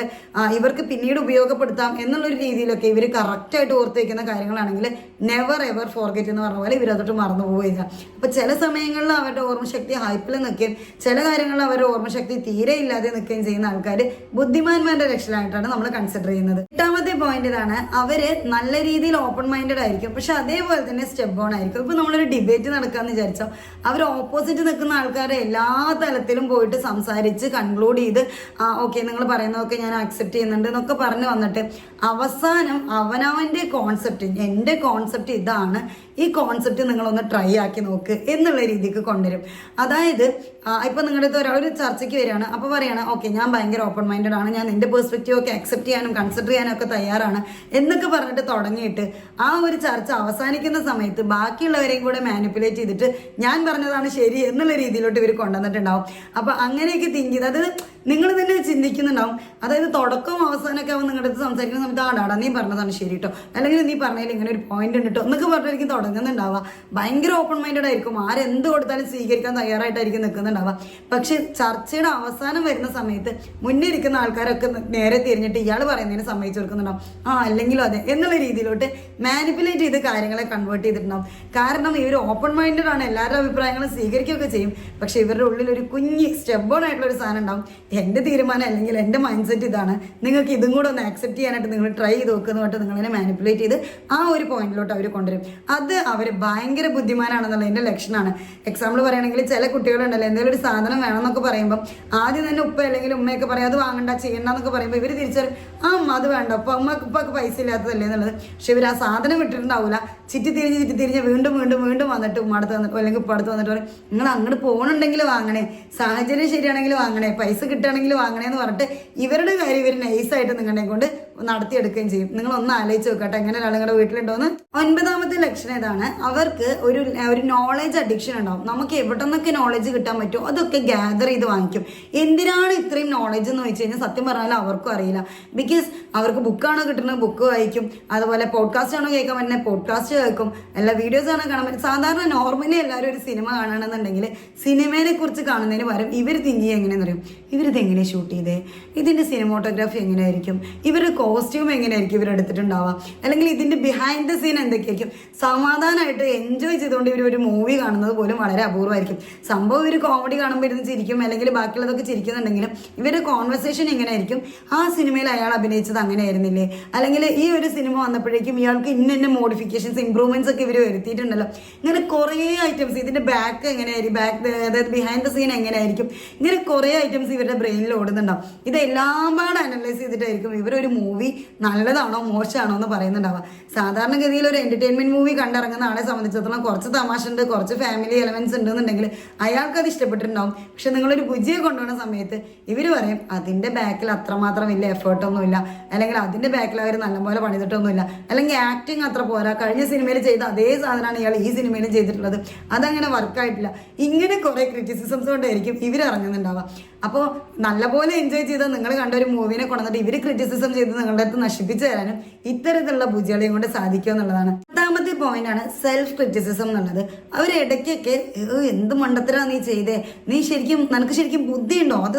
Speaker 1: ഇവർക്ക് പിന്നീട് ഉപയോഗപ്പെടുത്താം എന്നുള്ളൊരു രീതിയിലൊക്കെ ഇവർ കറക്റ്റായിട്ട് ഓർത്ത് വയ്ക്കുന്ന കാര്യങ്ങളാണെങ്കിൽ നെവർ എവർ ഫോർഗെറ്റ് എന്ന് പറഞ്ഞ പോലെ ഇവരതൊട്ട് മറന്നു പോവുകയില്ല. അപ്പോൾ ചില സമയങ്ങളിൽ അവരുടെ ഓർമ്മശക്തി ഹൈപ്പിൽ നിൽക്കുകയും ചില കാര്യങ്ങളിൽ അവരുടെ ഓർമ്മശക്തി തീരെ ഇല്ലാതെ നിൽക്കുകയും ചെയ്യുന്ന ആൾക്കാർ ബുദ്ധിമാന്മാരുടെ ലക്ഷണമായിട്ടാണ് നമ്മൾ കൺസിഡർ ചെയ്യുന്നത്. എട്ടാമത്തെ പോയിന്റ് ഇതാണ്, അവര് നല്ല രീതിയിൽ ഓപ്പൺ മൈൻഡഡ് ആയിരിക്കും, പക്ഷെ അതേപോലെ തന്നെ സ്റ്റെപ്പ് ഓൺ ആയിരിക്കും. ഇപ്പൊ നമ്മളൊരു ഡിബേറ്റ് നടക്കാന്ന് വിചാരിച്ചാൽ അവർ ഓപ്പോസിറ്റ് നിൽക്കുന്ന ആൾക്കാരെ എല്ലാ തലത്തിലും പോയിട്ട് സംസാരിച്ച് കൺക്ലൂഡ് ചെയ്ത് ഓക്കെ നിങ്ങൾ പറയുന്നതൊക്കെ ഞാൻ അക്സെപ്റ്റ് ചെയ്യുന്നുണ്ട് എന്നൊക്കെ പറഞ്ഞു വന്നിട്ട് അവസാനം അവനവന്റെ കോൺസെപ്റ്റ്, എൻ്റെ കോൺസെപ്റ്റ് ഇതാണ്, ഈ കോൺസെപ്റ്റ് നിങ്ങളൊന്ന് ട്രൈ ആക്കി നോക്ക് എന്നുള്ള രീതിക്ക് കൊണ്ടുവരും. അതായത് ഇപ്പൊ നിങ്ങളുടെ അടുത്ത് ഒരു ചർച്ചയ്ക്ക് വരികയാണ്, അപ്പോൾ പറയാണ് ഓക്കെ ഞാൻ ഭയങ്കര ഓപ്പൺ മൈൻഡഡ് ആണ്, ഞാൻ നിന്റെ പെർസ്പെക്റ്റീവ് ഒക്കെ അക്സെപ്റ്റ് ചെയ്യാനും കൺസിഡർ ചെയ്യാനും ഒക്കെ തയ്യാറാണ് എന്നൊക്കെ പറഞ്ഞിട്ട് തുടങ്ങിയിട്ട് ആ ഒരു ചർച്ച അവസാനിക്കുന്ന സമയത്ത് ബാക്കിയുള്ളവരെയും കൂടെ മാനിപ്പുലേറ്റ് ചെയ്തിട്ട് ഞാൻ പറഞ്ഞതാണ് ശരി എന്നുള്ള രീതിയിലോട്ട് ഇവർ കൊണ്ടുവന്നിട്ടുണ്ടാവും. അപ്പൊ അങ്ങനെയൊക്കെ തിങ്ക് ചെയ്ത് അത് നിങ്ങൾ തന്നെ ചിന്തിക്കുന്നുണ്ടാവും. അതായത് തുടക്കം അവസാനമൊക്കെ ആവും നിങ്ങളുടെ അടുത്ത് സംസാരിക്കുന്ന സമയത്ത് ആടാടാ നീ പറഞ്ഞതാണ് ശരി കേട്ടോ, അല്ലെങ്കിൽ നീ പറഞ്ഞതിൽ ഇങ്ങനെ ഒരു പോയിന്റ് ഉണ്ട് കേട്ടോ എന്നൊക്കെ പറഞ്ഞിരിക്കും തുടങ്ങുന്നുണ്ടാവുക. ഭയങ്കര ഓപ്പൺ മൈൻഡഡ് ആയിരിക്കും, ആരെന്ത് കൊടുത്താലും സ്വീകരിക്കാൻ തയ്യാറായിട്ടായിരിക്കും നിൽക്കുന്നുണ്ടാവുക. പക്ഷെ ചർച്ചയുടെ അവസാനം വരുന്ന സമയത്ത് മുന്നേ ഇരിക്കുന്ന ആൾക്കാരൊക്കെ നേരെ തിരിഞ്ഞിട്ട് ഇയാൾ പറയുന്നതിന് സമ്മതിച്ചു കൊടുക്കുന്നുണ്ടാവും, അല്ലെങ്കിലും അതെ എന്നുള്ള രീതിയിലോട്ട് മാനിപ്പുലേറ്റ് ചെയ്ത് കാര്യങ്ങളെ കൺവേർട്ട് ചെയ്തിട്ടുണ്ടാവും. കാരണം ഇവർ ഓപ്പൺ മൈൻഡഡ് ആണ്, എല്ലാവരുടെ അഭിപ്രായങ്ങളും സ്വീകരിക്കുകയൊക്കെ ചെയ്യും. പക്ഷെ ഇവരുടെ ഉള്ളിൽ ഒരു കുഞ്ഞ് സ്റ്റെപ്പ് ഓൺ ആയിട്ടുള്ള ഒരു സാധനം ഉണ്ടാവും, എൻ്റെ തീരുമാനം അല്ലെങ്കിൽ എൻ്റെ മൈൻഡ് സെറ്റ് ഇതാണ്, നിങ്ങൾക്ക് ഇതും കൂടെ ഒന്ന് ആക്സെപ്റ്റ് ചെയ്യാനായിട്ട് നിങ്ങൾ ട്രൈ ചെയ്ത് നോക്കുന്ന പറഞ്ഞിട്ട് നിങ്ങളതിനെ മാനിപ്പുലേറ്റ് ചെയ്ത് ആ ഒരു പോയിന്റിലോട്ട് അവർ കൊണ്ടുവരും. അത് അവർ ഭയങ്കര ബുദ്ധിമാനാണെന്നുള്ളതിൻ്റെ ലക്ഷണമാണ്. എക്സാമ്പിൾ പറയുകയാണെങ്കിൽ ചില കുട്ടികളുണ്ടല്ലോ എന്തെങ്കിലും ഒരു സാധനം വേണമെന്നൊക്കെ പറയുമ്പോൾ ആദ്യം തന്നെ ഉപ്പ അല്ലെങ്കിൽ ഉമ്മയൊക്കെ പറയും അത് വാങ്ങണ്ട ചെയ്യണ്ട എന്നൊക്കെ പറയുമ്പോൾ ഇവർ തിരിച്ചറിയും അത് വേണ്ട അപ്പോൾ ഉപ്പക്ക് പൈസ ഇല്ലാത്തതല്ലേ എന്നുള്ളത്. പക്ഷെ ഇവർ ആ സാധനം വിട്ടിട്ടുണ്ടാവില്ല, ചുറ്റി തിരിഞ്ഞ് വീണ്ടും വന്നിട്ട് ഉമ്മടുത്ത് വന്നിട്ട് അല്ലെങ്കിൽ ഉപ്പടുത്ത് വന്നിട്ട് പറയും നിങ്ങൾ അങ്ങോട്ട് പോകണമെങ്കിൽ വാങ്ങണേ, സാഹചര്യം ശരിയാണെങ്കിൽ വാങ്ങണേ, പൈസ കിട്ടുകയാണെങ്കിൽ വാങ്ങണേ എന്ന് പറഞ്ഞിട്ട് ഇവരുടെ കാര്യം ഇവർ നൈസായിട്ട് നിങ്ങളെ കൊണ്ട് നടത്തിയെടുക്കുകയും ചെയ്യും. നിങ്ങൾ ഒന്ന് ആലോചിച്ച് നോക്കട്ടെ എങ്ങനെ ഒരാൾ നിങ്ങളുടെ വീട്ടിലുണ്ടോന്ന്. 9ാമത്തെ ലക്ഷണം ഇതാണ്. അവർക്ക് ഒരു നോളജ് അഡിക്ഷൻ ഉണ്ടാവും. നമുക്ക് എവിടെ നിന്നൊക്കെ നോളജ് കിട്ടാൻ പറ്റുമോ അതൊക്കെ ഗ്യാദർ ചെയ്ത് വാങ്ങിക്കും. എന്തിനാണ് ഇത്രയും നോളജ് എന്ന് വെച്ച് കഴിഞ്ഞാൽ സത്യം പറഞ്ഞാൽ അവർക്കും അറിയില്ല. ബിക്കോസ് അവർക്ക് ബുക്കാണോ കിട്ടുന്നത് ബുക്ക് വായിക്കും, അതുപോലെ പോഡ്കാസ്റ്റ് ആണോ കേൾക്കാൻ പറ്റുന്നത് പോഡ്കാസ്റ്റ് കേൾക്കും, എല്ലാ വീഡിയോസ് ആണോ കാണാൻ പറ്റും. സാധാരണ നോർമലി എല്ലാവരും ഒരു സിനിമ കാണണമെന്നുണ്ടെങ്കിൽ സിനിമയെ കുറിച്ച് കാണുന്നതിന് പകരം ഇവർ തിങ്ക് ചെയ്യുക എങ്ങനെയെന്ന് അറിയും, ഇവരിത് എങ്ങനെ ഷൂട്ട് ചെയ്തേ, ഇതിൻ്റെ സിനിമോട്ടോഗ്രാഫി എങ്ങനെയായിരിക്കും, ഇവരുടെ കോസ്റ്റ്യൂം എങ്ങനെയായിരിക്കും ഇവരെടുത്തിട്ടുണ്ടാവുക, അല്ലെങ്കിൽ ഇതിൻ്റെ ബിഹൈൻഡ് ദ സീൻ എന്തൊക്കെയായിരിക്കും. സമാധാനമായിട്ട് എൻജോയ് ചെയ്തുകൊണ്ട് ഇവർ ഒരു മൂവി കാണുന്നത് പോലും വളരെ അപൂർവമായിരിക്കും. സംഭവം ഇവർ കോമഡി കാണുമ്പോൾ ഇരുന്ന് ചിരിക്കും, അല്ലെങ്കിൽ ബാക്കിയുള്ളതൊക്കെ ചിരിക്കുന്നുണ്ടെങ്കിലും ഇവരുടെ കോൺവെർസേഷൻ എങ്ങനെയായിരിക്കും, ആ സിനിമയിൽ അയാൾ അഭിനയിച്ചത് അങ്ങനെ ആയിരുന്നില്ലേ, അല്ലെങ്കിൽ ഈ ഒരു സിനിമ വന്നപ്പോഴേക്കും ഇയാൾക്ക് ഇന്ന മോഡിഫിക്കേഷൻസ് ഇംപ്രൂവ്മെന്റ്സ് ഒക്കെ ഇവർ വരുത്തിയിട്ടുണ്ടല്ലോ. ഇങ്ങനെ കുറേ ഐറ്റംസ്, ഇതിന്റെ ബാക്ക് എങ്ങനെയായിരിക്കും, അതായത് ബിഹൈൻഡ് ദ സീൻ എങ്ങനെയായിരിക്കും, ഇങ്ങനെ കുറേ ഐറ്റംസ് ഇവരുടെ ബ്രെയിനിൽ ഓടുന്നുണ്ടാവും. ഇതെല്ലാം പാട് അനലൈസ് ചെയ്തിട്ടായിരിക്കും ഇവരൊരു മൂവി നല്ലതാണോ മോശമാണോ എന്ന് പറയുന്നുണ്ടാവുക. സാധാരണഗതിയിൽ ഒരു എന്റർടൈൻമെന്റ് മൂവി കണ്ടിറങ്ങുന്ന ആളെ സംബന്ധിച്ചിടത്തോളം കുറച്ച് തമാശ ഉണ്ട്, കുറച്ച് ഫാമിലി എലമെന്റ്സ് ഉണ്ടെന്നുണ്ടെങ്കിൽ അയാൾക്ക് അത് ഇഷ്ടപ്പെട്ടിട്ടുണ്ടാവും. പക്ഷെ നിങ്ങളൊരു ഭുജിയെ കൊണ്ടുപോകുന്ന സമയത്ത് ഇവർ പറയും അതിന്റെ ബാക്കിൽ അത്രമാത്രം വലിയ എഫേർട്ടൊന്നുമില്ല, അല്ലെങ്കിൽ അതിന്റെ ബാക്കിൽ അവർ നല്ലപോലെ പണിതിട്ടൊന്നുമില്ല, അല്ലെങ്കിൽ ആക്ടിങ് അത്ര പോരാ, കഴിഞ്ഞ സിനിമയിൽ ചെയ്ത അതേ സാധനമാണ് ഇയാൾ ഈ സിനിമയിലും ചെയ്തിട്ടുള്ളത്, അതങ്ങനെ വർക്കായിട്ടില്ല. ഇങ്ങനെ കുറെ ക്രിറ്റിസിസംസ് കൊണ്ടായിരിക്കും ഇവർ ഇറങ്ങുന്നുണ്ടാവുക. അപ്പോൾ നല്ലപോലെ എൻജോയ് ചെയ്ത് നിങ്ങൾ കണ്ട ഒരു മൂവിനെ കൊണ്ടുവന്നിട്ട് ഇവർ ക്രിറ്റിസിസം ചെയ്ത് നിങ്ങളുടെ അടുത്ത് നശിപ്പിച്ചു തരാനും ഇത്തരത്തിലുള്ള ഭുജികളെയും കൊണ്ട് സാധിക്കുക എന്നുള്ളതാണ്. 10ാമത്തെ പോയിന്റ് ആണ് സെൽഫ് ക്രിറ്റിസിസം എന്നുള്ളത്. അവർ ഇടയ്ക്കൊക്കെ എന്ത് മണ്ടത്തരാണ് നീ ചെയ്തേ, നിനക്ക് ശരിക്കും ബുദ്ധിയുണ്ടോ, അത്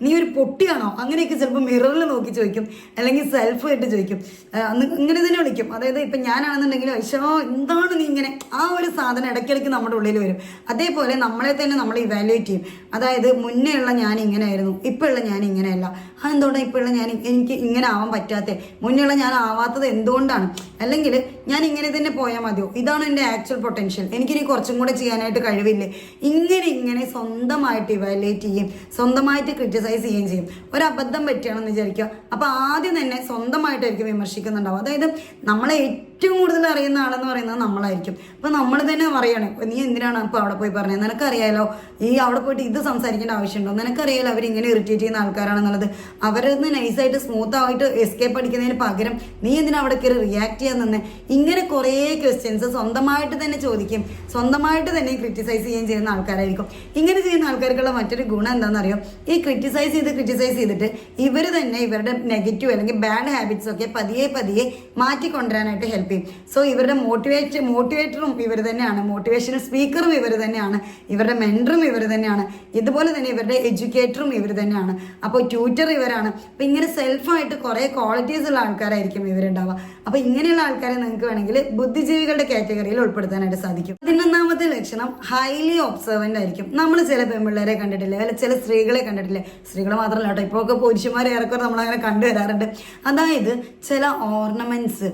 Speaker 1: നീ ഒരു പൊട്ടിയാണോ, അങ്ങനെയൊക്കെ ചിലപ്പോൾ മിററിൽ നോക്കി ചോദിക്കും, അല്ലെങ്കിൽ സെൽഫ് ആയിട്ട് ചോദിക്കും, ഇങ്ങനെ തന്നെ വിളിക്കും. അതായത് ഇപ്പം ഞാനാണെന്നുണ്ടെങ്കിലും ഐശോ എന്താണ് നീ ഇങ്ങനെ, ആ ഒരു സാധനം ഇടയ്ക്കിടയ്ക്ക് നമ്മുടെ ഉള്ളിൽ വരും. അതേപോലെ നമ്മളെ തന്നെ നമ്മൾ ഇവാലുവേറ്റ് ചെയ്യും. അതായത് മുന്നേ ഉള്ള ഞാൻ ഇങ്ങനെയായിരുന്നു, ഇപ്പോഴുള്ള ഞാൻ ഇങ്ങനെയല്ല, അതെന്തുകൊണ്ടാണ് ഇപ്പോഴുള്ള എനിക്ക് ഇങ്ങനെ ആവാൻ പറ്റാത്തത്, മുന്നേയുള്ള ഞാൻ ആവാത്തത് എന്തുകൊണ്ടാണ്, അല്ലെങ്കിൽ ഞാൻ ഇങ്ങനെ തന്നെ പോയാൽ മതിയോ, ഇതാണ് എൻ്റെ ആക്ച്വൽ പൊട്ടൻഷ്യൽ, എനിക്കിനി കുറച്ചും കൂടെ ചെയ്യാനായിട്ട് കഴിവില്ലേ, ഇങ്ങനെ സ്വന്തമായിട്ട് ഇവാലുവേറ്റ് ചെയ്യും, സ്വന്തമായിട്ട് ക്രിറ്റിസൈസ് ചെയ്യുകയും ചെയ്യും. ഒരു അബദ്ധം പറ്റുകയാണെന്ന് വിചാരിക്കുക, അപ്പോൾ ആദ്യം തന്നെ സ്വന്തമായിട്ടായിരിക്കും വിമർശിക്കുന്നുണ്ടാവും. അതായത് നമ്മളെ ഏറ്റവും കൂടുതൽ അറിയുന്ന ആളെന്ന് പറയുന്നത് നമ്മളായിരിക്കും. അപ്പോൾ നമ്മൾ തന്നെ പറയണേ, നീ എന്തിനാണ് ഇപ്പോൾ അവിടെ പോയി പറഞ്ഞത്, നിനക്കറിയാലോ ഈ അവിടെ പോയിട്ട് ഇത് സംസാരിക്കേണ്ട ആവശ്യമുണ്ടോ, നിനക്കറിയാലോ അവരിങ്ങനെ ഇറിറ്റേറ്റ് ചെയ്യുന്ന ആൾക്കാരാണെന്നുള്ളത്, അവരൊന്ന് നൈസായിട്ട് സ്മൂത്ത് ആയിട്ട് എസ്കേപ്പ് അടിക്കുന്നതിന് പകരം നീ എന്തിനാ അവിടെ കയറി റിയാക്ട് ചെയ്യാൻ തന്നെ. ഇങ്ങനെ കുറേ ക്വസ്റ്റ്യൻസ് സ്വന്തമായിട്ട് തന്നെ ചോദിക്കും, സ്വന്തമായിട്ട് തന്നെ ക്രിറ്റിസൈസ് ചെയ്യുന്ന ആൾക്കാരായിരിക്കും. ഇങ്ങനെ ചെയ്യുന്ന ആൾക്കാർക്കുള്ള മറ്റൊരു ഗുണം എന്താണെന്നറിയോ, ഈ ക്രിറ്റിസൈസ് ചെയ്തിട്ട് ഇവർ തന്നെ ഇവരുടെ നെഗറ്റീവ് അല്ലെങ്കിൽ ബാഡ് ഹാബിറ്റ്സ് ഒക്കെ പതിയെ മാറ്റിക്കൊണ്ടുവരാനായിട്ട് ഹെൽപ്പ് ചെയ്യും. സോ ഇവരുടെ മോട്ടിവേറ്ററും ഇവർ തന്നെയാണ്, മോട്ടിവേഷണൽ സ്പീക്കറും ഇവർ തന്നെയാണ്, ഇവരുടെ മെൻറ്ററും ഇവർ തന്നെയാണ്, ഇതുപോലെ തന്നെ ഇവരുടെ എഡ്യൂക്കേറ്ററും ഇവർ തന്നെയാണ്, അപ്പോൾ ട്യൂറ്റർ ഇവരാണ്. അപ്പോൾ ഇങ്ങനെ സെൽഫായിട്ട് കുറേ ക്വാളിറ്റീസ് ഉള്ള ആൾക്കാരായിരിക്കും ഇവരുണ്ടാവുക. അപ്പോൾ ഇങ്ങനെയുള്ള ആൾക്കാരെ നിങ്ങൾക്ക് വേണമെങ്കിൽ ബുദ്ധിജീവികളുടെ കാറ്റഗറിയിൽ ഉൾപ്പെടുത്താനായിട്ട് സാധിക്കും. 11ാമത്തെ ലക്ഷണം ഹൈലി ഒബ്സർവൻ്റ് ആയിരിക്കും. നമ്മൾ ചില പെൺപിള്ളേരെ കണ്ടിട്ടില്ലേ, അല്ല ചില സ്ത്രീകളെ കണ്ടിട്ടില്ലേ, സ്ത്രീകൾ മാത്രമല്ല കേട്ടോ, ഇപ്പോൾ ഒക്കെ പുരുഷന്മാരെ ഏറെക്കുറെ നമ്മളങ്ങനെ കണ്ടുവരാറുണ്ട്. അതായത് ചില ഓർണമെന്റ്സ്,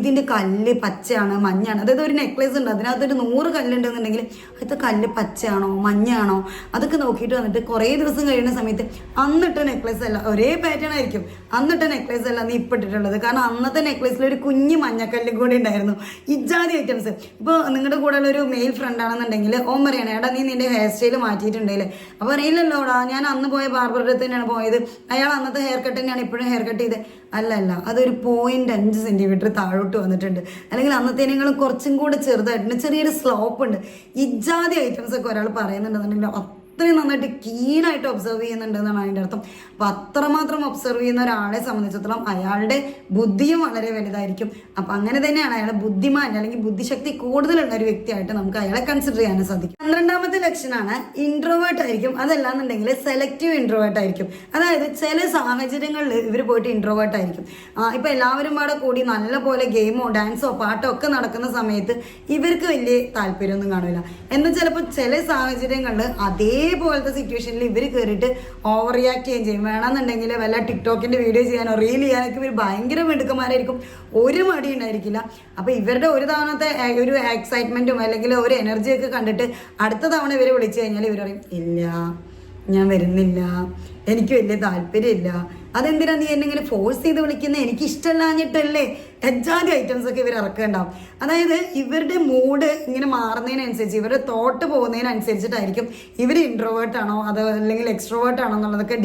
Speaker 1: ഇതിൻ്റെ കല്ല് പച്ചയാണ് മഞ്ഞാണ്, അതായത് ഒരു നെക്ലേസ് ഉണ്ട് അതിനകത്തൊരു 100 കല്ലുണ്ടെന്നുണ്ടെങ്കിൽ അടുത്ത കല്ല് പച്ചയാണോ മഞ്ഞാണോ അതൊക്കെ നോക്കിയിട്ട് വന്നിട്ട് കുറേ ദിവസം കഴിയുന്ന സമയത്ത് അന്നിട്ട നെക്ലേസ് അല്ല, ഒരേ പാറ്റേൺ ആയിരിക്കും, അന്നിട്ട നെക്ലേസ് അല്ല നീ ഇപ്പിട്ടിട്ടുള്ളത്, കാരണം അന്നത്തെ നെക്ലേസിൽ ഒരു കുഞ്ഞു മഞ്ഞക്കല്ലും കൂടി ഉണ്ടായിരുന്നു. ഇജാതി ഐറ്റംസ്. ഇപ്പോൾ നിങ്ങളുടെ കൂടെ ഒരു മെയിൽ ഫ്രണ്ട് ആണെന്നുണ്ടെങ്കിൽ ഓൻ പറയണേ, എടാ നീ നിന്റെ ഹെയർ സ്റ്റൈൽ മാറ്റിയിട്ടുണ്ടല്ലേ, അപ്പോൾ അറിയില്ലല്ലോടാ ഞാൻ അന്ന് പോയ ബാർബറുടെ അടുത്ത് തന്നെയാണ് പോയത്, അയാൾ അന്നത്തെ ഹെയർ കട്ട് തന്നെയാണ് ഇപ്പോഴും ഹെയർ കട്ട് ചെയ്ത്, അല്ല അതൊരു 0.5 സെൻറ്റിമീറ്റർ താഴോട്ട് വന്നിട്ടുണ്ട്, അല്ലെങ്കിൽ അന്നത്തേനേക്കാളും കുറച്ചും കൂടെ ചെറുതായിട്ടുണ്ട്, ചെറിയൊരു സ്ലോപ്പ് ഉണ്ട്. ഇജാതി ഐറ്റംസ് ഒക്കെ ഒരാൾ പറയുന്നുണ്ടെന്നുണ്ടെങ്കിൽ അത്രയും നന്നായിട്ട് കീനായിട്ട് ഒബ്സർവ് ചെയ്യുന്നുണ്ടെന്നാണ് അതിൻ്റെ അർത്ഥം. അപ്പം അത്രമാത്രം ഒബ്സർവ് ചെയ്യുന്ന ഒരാളെ സംബന്ധിച്ചിടത്തോളം അയാളുടെ ബുദ്ധിയും വളരെ വലുതായിരിക്കും. അപ്പം അങ്ങനെ തന്നെയാണ് അയാൾ ബുദ്ധിമാൻ അല്ലെങ്കിൽ ബുദ്ധിശക്തി കൂടുതലുള്ള ഒരു വ്യക്തിയായിട്ട് നമുക്ക് അയാളെ കൺസിഡർ ചെയ്യാനും സാധിക്കും. 12ാമത്തെ ലക്ഷണമാണ് ഇൻട്രോവേർട്ട് ആയിരിക്കും. അതല്ലാന്നുണ്ടെങ്കിൽ സെലക്റ്റീവ് ഇൻട്രോവേർട്ട് ആയിരിക്കും. അതായത് ചില സാഹചര്യങ്ങളിൽ ഇവർ പോയിട്ട് ഇൻട്രോവേർട്ട് ആയിരിക്കും. ഇപ്പം എല്ലാവരും പാടെ കൂടി നല്ല പോലെ ഗെയിമോ ഡാൻസോ പാട്ടോ ഒക്കെ നടക്കുന്ന സമയത്ത് ഇവർക്ക് വലിയ താല്പര്യമൊന്നും കാണില്ല. എന്നാൽ ചിലപ്പോൾ ചില സാഹചര്യങ്ങളിൽ അതേപോലത്തെ സിറ്റുവേഷനിൽ ഇവർ കയറിയിട്ട് ഓവർ റിയാക്ട് ചെയ്യുകയും ചെയ്യും. വേണമെന്നുണ്ടെങ്കിൽ വല്ല ടിക്ടോക്കിൻ്റെ വീഡിയോ ചെയ്യാനോ റീൽ ചെയ്യാനൊക്കെ ഇവർ ഭയങ്കര മിടുക്കന്മാരായിരിക്കും, ഒരു മടി ഉണ്ടായിരിക്കില്ല. അപ്പോൾ ഇവരുടെ ഒരു തവണത്തെ ഒരു എക്സൈറ്റ്മെൻറ്റും അല്ലെങ്കിൽ ഒരു എനർജിയൊക്കെ കണ്ടിട്ട് അടുത്ത തവണ ഇവരെ വിളിച്ചു കഴിഞ്ഞാൽ ഇവർ പറയും, ഇല്ല ഞാൻ വരുന്നില്ല, എനിക്ക് വലിയ താല്പര്യമില്ല, അതെന്തിനാ നീ എന്നെ ഇങ്ങനെ ഫോഴ്സ് ചെയ്ത് വിളിക്കുന്നത്, എനിക്ക് ഇഷ്ടമല്ലാഞ്ഞിട്ടല്ലേ എജാതി ഐറ്റംസ് ഒക്കെ ഇവർ ഇറക്കുന്നുണ്ടാവും. അതായത് ഇവരുടെ മൂഡ് ഇങ്ങനെ മാറുന്നതിനനുസരിച്ച്, ഇവരുടെ തോട്ട് പോകുന്നതിനനുസരിച്ചിട്ടായിരിക്കും ഇവർ ഇൻട്രോവേർട്ട് ആണോ അതോ അല്ലെങ്കിൽ എക്സ്ട്രോവേർട്ട് ആണോ എന്നുള്ളതൊക്കെ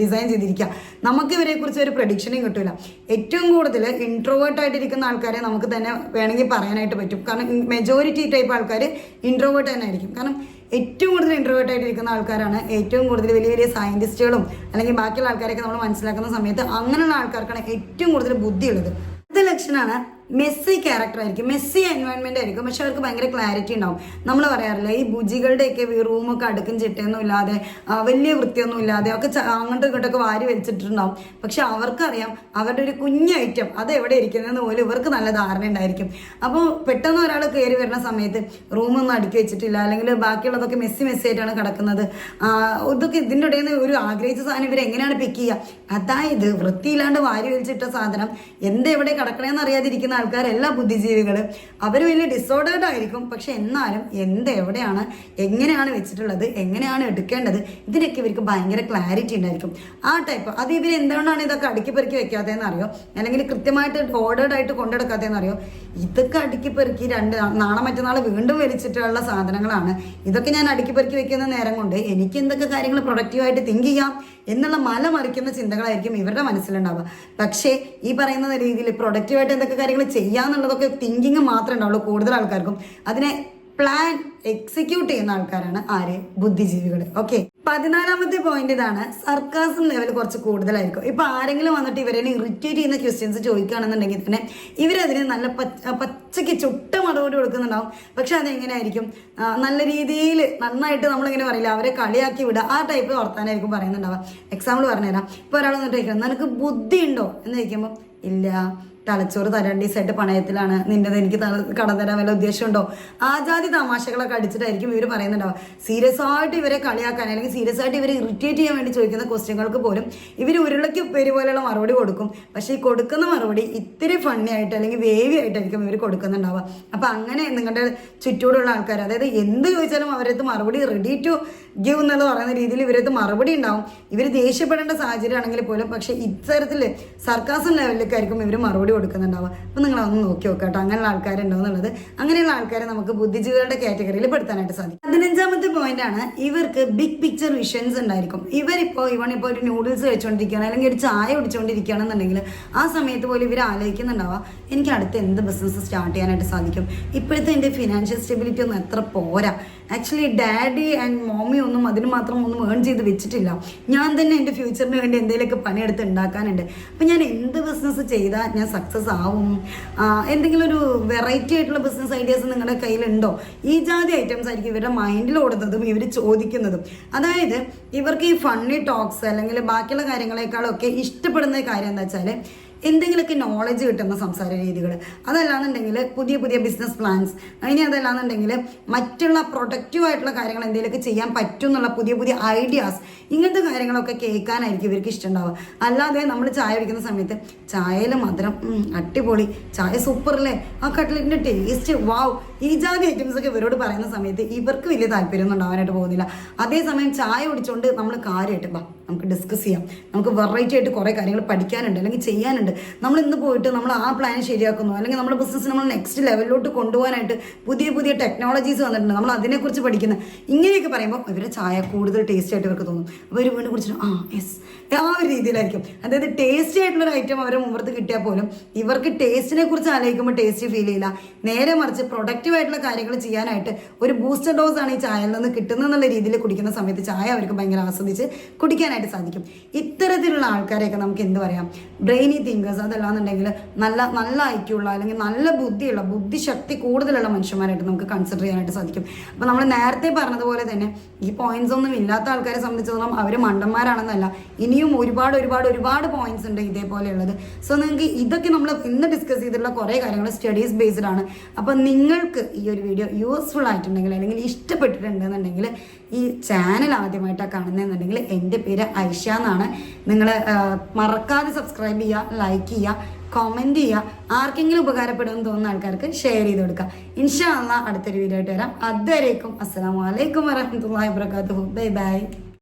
Speaker 1: ഡിസൈൻ ചെയ്തിരിക്കുക. നമുക്ക് ഇവരെ കുറിച്ച് ഒരു പ്രഡിക്ഷനും കിട്ടില്ല. ഏറ്റവും കൂടുതൽ ഇൻട്രോവേർട്ട് ആയിട്ടിരിക്കുന്ന ആൾക്കാരെ നമുക്ക് തന്നെ വേണമെങ്കിൽ പറയാനായിട്ട് പറ്റും. കാരണം മെജോറിറ്റി ടൈപ്പ് ആൾക്കാർ ഇൻട്രോവേർട്ട് തന്നെ ആയിരിക്കും. കാരണം ഏറ്റവും കൂടുതൽ ഇൻട്രോവേർട്ട് ആയിട്ടിരിക്കുന്ന ആൾക്കാരാണ് ഏറ്റവും കൂടുതൽ വലിയ വലിയ സയന്റിസ്റ്റുകളും അല്ലെങ്കിൽ ബാക്കിയുള്ള ആൾക്കാരൊക്കെ നമ്മൾ മനസ്സിലാക്കുന്ന സമയത്ത് അങ്ങനെയുള്ള ആൾക്കാർക്കാണ് ഏറ്റവും കൂടുതൽ ബുദ്ധിയുള്ളത്. അടുത്ത ലക്ഷണമാണ് മെസ്സി ക്യാരക്ടർ ആയിരിക്കും, മെസ്സി എൻവയോൺമെന്റ് ആയിരിക്കും. പക്ഷെ അവർക്ക് ഭയങ്കര ക്ലാരിറ്റി ഉണ്ടാവും. നമ്മൾ പറയാറില്ല ഈ ബുജികളുടെയൊക്കെ റൂമൊക്കെ അടുക്കും ചിട്ടയൊന്നും ഇല്ലാതെ വലിയ വൃത്തിയൊന്നും ഇല്ലാതെ ഒക്കെ അങ്ങോട്ടും ഇങ്ങോട്ടൊക്കെ വാരി വലിച്ചിട്ടുണ്ടാവും. പക്ഷെ അവർക്കറിയാം അവരുടെ ഒരു കുഞ്ഞ് ഐറ്റം അത് എവിടെ ഇരിക്കുന്നതെന്ന് പോലും ഇവർക്ക് നല്ല ധാരണ ഉണ്ടായിരിക്കും. അപ്പോൾ പെട്ടെന്ന് ഒരാൾ കയറി വരുന്ന സമയത്ത് റൂമൊന്നും അടുക്കി വെച്ചിട്ടില്ല, അല്ലെങ്കിൽ ബാക്കിയുള്ളതൊക്കെ മെസ്സി ആയിട്ടാണ് കിടക്കുന്നത്, ഇതൊക്കെ ഇതിൻ്റെ ഇടയിൽ നിന്ന് ഒരു ആഗ്രഹിച്ച സാധനം ഇവർ എങ്ങനെയാണ് പിക്ക് ചെയ്യുക? അതായത് വൃത്തിയില്ലാണ്ട് വാരി വലിച്ചിട്ട സാധനം എന്തെവിടെ കിടക്കണമെന്ന് അറിയാതിരിക്കുന്ന ആൾക്കാർ, എല്ലാ ബുദ്ധിജീവികൾ അവർ വലിയ ഡിസോർഡേർഡ് ആയിരിക്കും. പക്ഷെ എന്നാലും എവിടെയാണ് എങ്ങനെയാണ് വെച്ചിട്ടുള്ളത്, എങ്ങനെയാണ് എടുക്കേണ്ടത്, ഇതിനൊക്കെ ഇവർക്ക് ഭയങ്കര ക്ലാരിറ്റി ഉണ്ടായിരിക്കും. ആ ടൈപ്പ് അത് ഇവർ എന്തുകൊണ്ടാണ് ഇതൊക്കെ അടുക്കി പെറുക്കി വെക്കാത്തതെന്ന് അറിയോ, അല്ലെങ്കിൽ കൃത്യമായിട്ട് ഓർഡേർഡ് ആയിട്ട് കൊണ്ടെടുക്കാത്തതെന്ന് അറിയോ? ഇതൊക്കെ അടുക്കി പെറുക്കി നാളെ മറ്റന്നാൾ വീണ്ടും വലിച്ചിട്ടുള്ള സാധനങ്ങളാണ്. ഇതൊക്കെ ഞാൻ അടുക്കി പെറുക്കി വെക്കുന്ന നേരം കൊണ്ട് എനിക്ക് എന്തൊക്കെ കാര്യങ്ങൾ പ്രൊഡക്റ്റീവായിട്ട് തിങ്ക് ചെയ്യാം എന്നുള്ള മല മറിക്കുന്ന ചിന്തകളായിരിക്കും ഇവരുടെ മനസ്സിലുണ്ടാവുക. പക്ഷേ ഈ പറയുന്ന രീതിയിൽ പ്രൊഡക്റ്റീവായിട്ട് എന്തൊക്കെ കാര്യങ്ങൾ ചെയ്യാന്നുള്ളതൊക്കെ തിങ്കിങ് മാത്രമേ ഉണ്ടാവുള്ളൂ കൂടുതൽ ആൾക്കാർക്കും. അതിനെ പ്ലാൻ എക്സിക്യൂട്ട് ചെയ്യുന്ന ആൾക്കാരാണ് ആര്? ബുദ്ധിജീവികൾ. ഓക്കെ, 14ാമത്തെ പോയിന്റ് ഇതാണ്. സർക്കാസം ലെവൽ കുറച്ച് കൂടുതലായിരിക്കും. ഇപ്പൊ ആരെങ്കിലും വന്നിട്ട് ഇവരെ ഇറിറ്റേറ്റ് ചെയ്യുന്ന ക്വസ്റ്റ്യൻസ് ചോദിക്കുകയാണെന്നുണ്ടെങ്കിൽ തന്നെ ഇവരതിന് നല്ല പച്ചയ്ക്ക് ചുട്ട മറുപടി കൊടുക്കുന്നുണ്ടാവും. പക്ഷെ അതെങ്ങനെയായിരിക്കും? നല്ല രീതിയിൽ നന്നായിട്ട് നമ്മളിങ്ങനെ പറയില്ല, അവരെ കളിയാക്കി വിടുക, ആ ടൈപ്പ് വർത്താനായിരിക്കും പറയുന്നുണ്ടാവുക. എക്സാമ്പിൾ പറഞ്ഞുതരാം. ഇപ്പൊ ഒരാൾ വന്നിട്ട് ചോദിക്കണം നിനക്ക് ബുദ്ധി ഉണ്ടോ എന്ന് ചോദിക്കുമ്പോൾ ഇല്ല, തലച്ചോറ് 2 ദിവസമായിട്ട് പണയത്തിലാണ്, നിൻ്റെത് എനിക്ക് കടം തരാൻ വല്ല ഉദ്ദേശമുണ്ടോ? ആജാതി തമാശകളൊക്കെ അടിച്ചിട്ടായിരിക്കും ഇവർ പറയുന്നുണ്ടാവുക. സീരിയസ് ആയിട്ട് ഇവരെ കളിയാക്കാൻ അല്ലെങ്കിൽ സീരിയസ് ആയിട്ട് ഇവരെ ഇറിറ്റേറ്റ് ചെയ്യാൻ വേണ്ടി ചോദിക്കുന്ന ക്വസ്റ്റ്യങ്ങൾക്ക് പോലും ഇവർ ഉരുളയ്ക്ക് ഉപ്പേരി പോലെയുള്ള മറുപടി കൊടുക്കും. പക്ഷേ ഈ കൊടുക്കുന്ന മറുപടി ഇത്തിരി ഫണ്ണി ആയിട്ട് അല്ലെങ്കിൽ വേവി ആയിട്ടായിരിക്കും ഇവർ കൊടുക്കുന്നുണ്ടാവുക. അപ്പം അങ്ങനെ നിങ്ങളുടെ ചുറ്റോടുള്ള ആൾക്കാർ, അതായത് എന്ത് ചോദിച്ചാലും അവരത് മറുപടി റെഡി ടു ഗിവ് എന്നുള്ള പറയുന്ന രീതിയിൽ ഇവരത് മറുപടി ഉണ്ടാവും. ഇവർ ദേഷ്യപ്പെടേണ്ട സാഹചര്യം ആണെങ്കിൽ പോലും പക്ഷേ ഇത്തരത്തിൽ സർക്കാസം ലെവലിലേക്കായിരിക്കും ഇവർ മറുപടി കൊടുക്കുന്നുണ്ടാവുക. അപ്പം നിങ്ങളൊന്ന് നോക്കി നോക്കട്ടോ അങ്ങനെയുള്ള ആൾക്കാരുണ്ടോ എന്നുള്ളത്. അങ്ങനെയുള്ള ആൾക്കാരെ നമുക്ക് ബുദ്ധിജീവികളുടെ കാറ്റഗറിയിൽ പെടുത്താനായിട്ട് സാധിക്കും. 15ാമത്തെ പോയിന്റ് ആണ്, ഇവർക്ക് ബിഗ് പിക്ചർ വിഷൻസ് ഉണ്ടായിരിക്കും. ഇവനിപ്പോൾ ഒരു നൂഡിൽസ് കഴിച്ചുകൊണ്ടിരിക്കുകയാണ് അല്ലെങ്കിൽ ഒരു ചായ കുടിച്ചുകൊണ്ടിരിക്കുകയാണെന്നുണ്ടെങ്കിൽ ആ സമയത്ത് പോലും ഇവർ ആലോചിക്കുന്നുണ്ടാവുക എനിക്ക് അടുത്ത് എന്ത് ബിസിനസ് സ്റ്റാർട്ട് ചെയ്യാനായിട്ട് സാധിക്കും, ഇപ്പോഴത്തെ എൻ്റെ ഫിനാൻഷ്യൽ സ്റ്റെബിലിറ്റി ഒന്നും എത്ര പോരാ, ആക്ച്വലി ഡാഡി ആൻഡ് മോമി ഒന്നും അതിന് മാത്രം ഒന്നും ഏൺ ചെയ്ത് വെച്ചിട്ടില്ല, ഞാൻ തന്നെ എൻ്റെ ഫ്യൂച്ചറിന് വേണ്ടി എന്തെങ്കിലുമൊക്കെ പണിയെടുത്ത് ഉണ്ടാക്കാനുണ്ട്, അപ്പം ഞാൻ എന്ത് ബിസിനസ് ചെയ്താൽ ഞാൻ സക്സസ് ആവും, എന്തെങ്കിലും ഒരു വെറൈറ്റി ആയിട്ടുള്ള ബിസിനസ് ഐഡിയാസ് നിങ്ങളുടെ കയ്യിലുണ്ടോ? ഈ ജാതി ഐറ്റംസ് ആയിരിക്കും ഇവരുടെ മൈൻഡിൽ ഓടുന്നതും ഇവർ ചോദിക്കുന്നതും. അതായത് ഇവർക്ക് ഈ ഫണ്ണി ടോക്സ് അല്ലെങ്കിൽ ബാക്കിയുള്ള കാര്യങ്ങളെക്കാളൊക്കെ ഇഷ്ടപ്പെടുന്ന കാര്യം എന്താ വെച്ചാൽ എന്തെങ്കിലുമൊക്കെ നോളജ് കിട്ടുന്ന സംസാര രീതികൾ, അതല്ലാന്നുണ്ടെങ്കിൽ പുതിയ പുതിയ ബിസിനസ് പ്ലാൻസ്, ഇനി അതല്ലാന്നുണ്ടെങ്കിൽ മറ്റുള്ള പ്രൊഡക്റ്റീവ് ആയിട്ടുള്ള കാര്യങ്ങൾ എന്തെങ്കിലുമൊക്കെ ചെയ്യാൻ പറ്റും എന്നുള്ള പുതിയ പുതിയ ഐഡിയാസ്, ഇങ്ങനത്തെ കാര്യങ്ങളൊക്കെ കേൾക്കാനായിരിക്കും ഇവർക്ക് ഇഷ്ടമുണ്ടാവുക. അല്ലാതെ നമ്മൾ ചായ കുടിക്കുന്ന സമയത്ത് ചായയിൽ മധുരം അടിപൊളി, ചായ സൂപ്പർ അല്ലേ, ആ കട്ട്ലറ്റിൻ്റെ ടേസ്റ്റ് വാവ്, ഈ ജാതി ഐറ്റംസ് ഒക്കെ ഇവരോട് പറയുന്ന സമയത്ത് ഇവർക്ക് വലിയ താല്പര്യമൊന്നും ഉണ്ടാവാനായിട്ട് പോകുന്നില്ല. അതേസമയം ചായ കുടിച്ചുകൊണ്ട് നമ്മൾ കാര്യമായിട്ട് നമുക്ക് ഡിസ്കസ് ചെയ്യാം, നമുക്ക് വെറൈറ്റി ആയിട്ട് കുറേ കാര്യങ്ങൾ പഠിക്കാനുണ്ട് അല്ലെങ്കിൽ ചെയ്യാനുണ്ട്, നമ്മൾ ഇന്ന് പോയിട്ട് നമ്മൾ ആ പ്ലാൻ ശരിയാക്കുന്നു, അല്ലെങ്കിൽ നമ്മുടെ ബിസിനസ് നമ്മൾ നെക്സ്റ്റ് ലെവലിലോട്ട് കൊണ്ടുപോകാനായിട്ട് പുതിയ പുതിയ ടെക്നോളജീസ് വന്നിട്ടുണ്ട്, നമ്മൾ അതിനെക്കുറിച്ച് പഠിക്കുന്നത്, ഇങ്ങനെയൊക്കെ പറയുമ്പോൾ ഇവരെ ചായ കൂടുതൽ ടേസ്റ്റ് ആയിട്ട് ഇവർക്ക് തോന്നും. അപ്പോൾ ഇവർ വീണ്ടും കുറിച്ചിട്ട് യെസ് ആ ഒരു രീതിയിലായിരിക്കും. അതായത് ടേസ്റ്റി ആയിട്ടുള്ളൊരു ഐറ്റം അവരെ മുമ്പത്ത് കിട്ടിയാൽ പോലും ഇവർക്ക് ടേസ്റ്റിനെ കുറിച്ച് ആലോചിക്കുമ്പോൾ ടേസ്റ്റി ഫീൽ ചെയ്യില്ല. നേരെ മറിച്ച് പ്രൊഡക്റ്റീവ് ആയിട്ടുള്ള കാര്യങ്ങൾ ചെയ്യാനായിട്ട് ഒരു ബൂസ്റ്റർ ഡോസ് ആണ് ഈ ചായയിൽ നിന്ന് കിട്ടുന്നതെന്നുള്ള രീതിയിൽ കുടിക്കുന്ന സമയത്ത് ചായ അവർക്ക് ഭയങ്കര ആസ്വദിച്ച് കുടിക്കാനായിട്ട് സാധിക്കും. ഇത്തരത്തിലുള്ള ആൾക്കാരെയൊക്കെ നമുക്ക് എന്ത് പറയാം, ബ്രെയിനി തിങ്കേഴ്സ്, അതല്ലാന്നുണ്ടെങ്കിൽ നല്ല നല്ല ഐക്യമുള്ള അല്ലെങ്കിൽ നല്ല ബുദ്ധിയുള്ള, ബുദ്ധിശക്തി കൂടുതലുള്ള മനുഷ്യന്മാരായിട്ട് നമുക്ക് കൺസിഡർ ചെയ്യാനായിട്ട് സാധിക്കും. അപ്പോൾ നമ്മൾ നേരത്തെ പറഞ്ഞതുപോലെ തന്നെ ഈ പോയിന്റ്സ് ഒന്നും ഇല്ലാത്ത ആൾക്കാരെ സംബന്ധിച്ചിടത്തോളം അവർ മണ്ടന്മാരാണെന്നല്ല, ഇനിയും ഒരുപാട് പോയിന്റ്സ് ഉണ്ട് ഇതേപോലെയുള്ളത്. സോ നിങ്ങൾക്ക് ഇതൊക്കെ നമ്മൾ ഇന്ന് ഡിസ്കസ് ചെയ്തിട്ടുള്ള കുറേ കാര്യങ്ങൾ സ്റ്റഡീസ് ബേസ്ഡ് ആണ്. അപ്പോൾ നിങ്ങൾക്ക് ഈ ഒരു വീഡിയോ യൂസ്ഫുൾ ആയിട്ടുണ്ടെങ്കിൽ അല്ലെങ്കിൽ ഇഷ്ടപ്പെട്ടിട്ടുണ്ടെന്നുണ്ടെങ്കിൽ ഈ ചാനൽ ആദ്യമായിട്ടാണ് കാണുന്നതെന്നുണ്ടെങ്കിൽ എൻ്റെ പേര് ഐഷ എന്നാണ്. നിങ്ങൾ മറക്കാതെ സബ്സ്ക്രൈബ് ചെയ്യുക, ലൈക്ക് ചെയ്യുക, കമൻറ്റ് ചെയ്യുക, ആർക്കെങ്കിലും ഉപകാരപ്പെടുമെന്ന് തോന്നുന്ന ആൾക്കാർക്ക് ഷെയർ ചെയ്ത് കൊടുക്കുക. ഇൻഷാ അല്ലാഹ് അടുത്തൊരു വീഡിയോ ആയിട്ട് വരാം. അതുവരേക്കും അസ്സലാമു അലൈക്കും വറഹ്മത്തുള്ളാഹി വബറകാതുഹു. Bye bye.